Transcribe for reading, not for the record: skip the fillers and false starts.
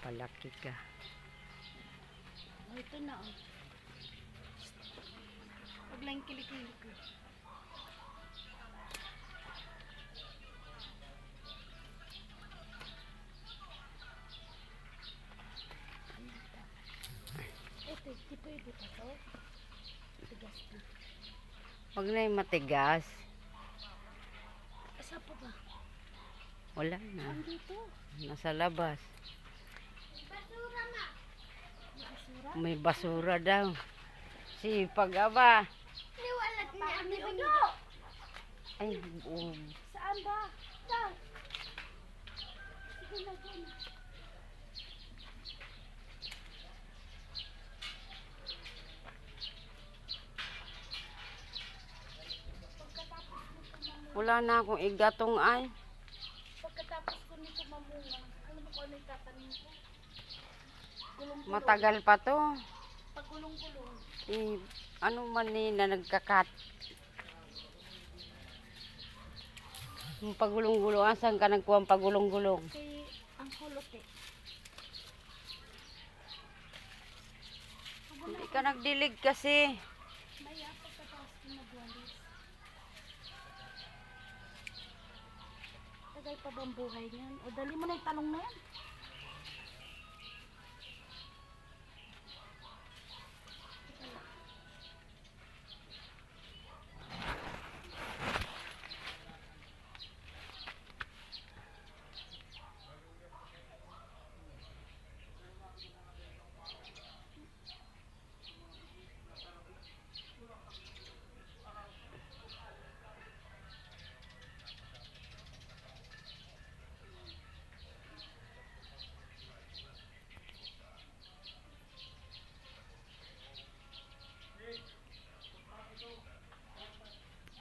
Papalaki ka. Oh, ito na oh. Huwag lang kilikili ko. Ito, di pwede pa to. Tigas na. Huwag na yung matigas. Asa pa ba? Wala na. Andito. Nasa labas. Basura na. Basura? May basura daw. Sipag aba. Niwalat niya ang niludo. Ay, Saan ba? Saan? Sige na dyan. wala na akong igatong ay. Pagkatapos ko nito mamunga, alam mo kung ano yung tatanim ko? Gulong-gulong. Matagal pa to. Pag gulong-gulong. Eh, ano man ni na nagkakat. Yung pagulong-gulong. Asan ka nagkuha ang pagulong-gulong? Kay ang kulot eh. Hindi ka nagdilig kasi. Maya pagkatapos ko nagwalis. Tagal pa bang buhay niyan? O dali mo na yung talong na yan.